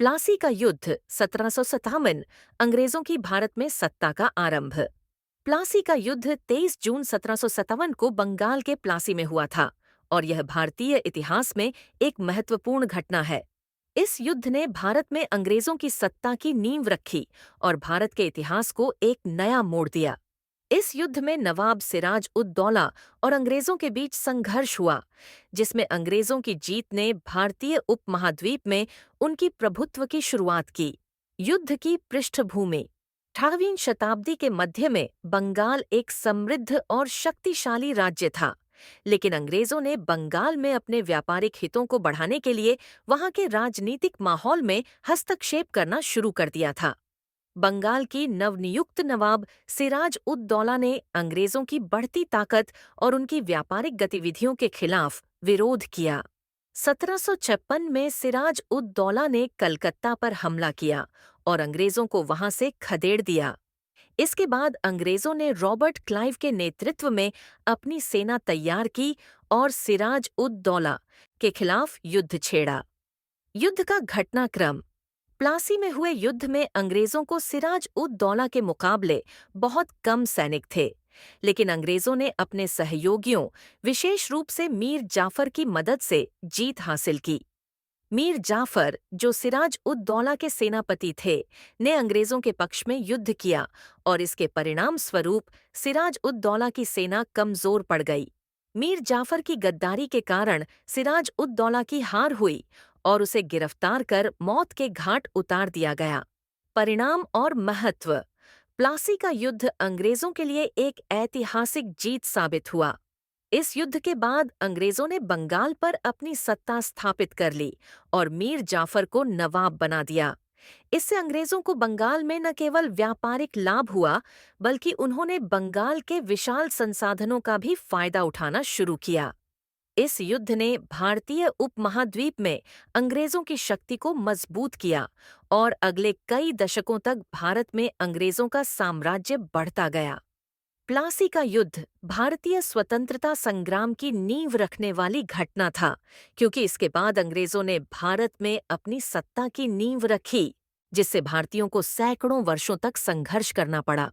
प्लासी का युद्ध 1757 अंग्रेजों की भारत में सत्ता का आरंभ। प्लासी का युद्ध 23 जून 1757 को बंगाल के प्लासी में हुआ था और यह भारतीय इतिहास में एक महत्वपूर्ण घटना है। इस युद्ध ने भारत में अंग्रेजों की सत्ता की नींव रखी और भारत के इतिहास को एक नया मोड़ दिया। इस युद्ध में नवाब सिराज उद दौला और अंग्रेजों के बीच संघर्ष हुआ, जिसमें अंग्रेजों की जीत ने भारतीय उपमहाद्वीप में उनकी प्रभुत्व की शुरुआत की। युद्ध की पृष्ठभूमि 18वीं शताब्दी के मध्य में बंगाल एक समृद्ध और शक्तिशाली राज्य था, लेकिन अंग्रेजों ने बंगाल में अपने व्यापारिक हितों को बढ़ाने के लिए वहां के राजनीतिक माहौल में हस्तक्षेप करना शुरू कर दिया था। बंगाल की नवनियुक्त नवाब सिराज उद दौला ने अंग्रेजों की बढ़ती ताकत और उनकी व्यापारिक गतिविधियों के खिलाफ विरोध किया। 1756 में सिराज उद दौला ने कलकत्ता पर हमला किया और अंग्रेजों को वहां से खदेड़ दिया। इसके बाद अंग्रेजों ने रॉबर्ट क्लाइव के नेतृत्व में अपनी सेना तैयार की और सिराज उद दौला के खिलाफ युद्ध छेड़ा। युद्ध का घटनाक्रम प्लासी में हुए युद्ध में अंग्रेजों को सिराज उद दौला के मुकाबले बहुत कम सैनिक थे, लेकिन अंग्रेजों ने अपने सहयोगियों, विशेष रूप से मीर जाफर की मदद से जीत हासिल की। मीर जाफर, जो सिराज उद दौला के सेनापति थे, ने अंग्रेजों के पक्ष में युद्ध किया और इसके परिणाम स्वरूप सिराज उद दौला की सेना कमजोर पड़ गई। मीर जाफर की गद्दारी के कारण सिराज उद दौला की हार हुई और उसे गिरफ्तार कर मौत के घाट उतार दिया गया। परिणाम और महत्व प्लासी का युद्ध अंग्रेजों के लिए एक ऐतिहासिक जीत साबित हुआ। इस युद्ध के बाद अंग्रेजों ने बंगाल पर अपनी सत्ता स्थापित कर ली और मीर जाफर को नवाब बना दिया। इससे अंग्रेजों को बंगाल में न केवल व्यापारिक लाभ हुआ, बल्कि उन्होंने बंगाल के विशाल संसाधनों का भी फायदा उठाना शुरू किया। इस युद्ध ने भारतीय उपमहाद्वीप में अंग्रेजों की शक्ति को मजबूत किया और अगले कई दशकों तक भारत में अंग्रेजों का साम्राज्य बढ़ता गया। प्लासी का युद्ध भारतीय स्वतंत्रता संग्राम की नींव रखने वाली घटना था, क्योंकि इसके बाद अंग्रेजों ने भारत में अपनी सत्ता की नींव रखी, जिससे भारतीयों को सैकड़ों वर्षों तक संघर्ष करना पड़ा।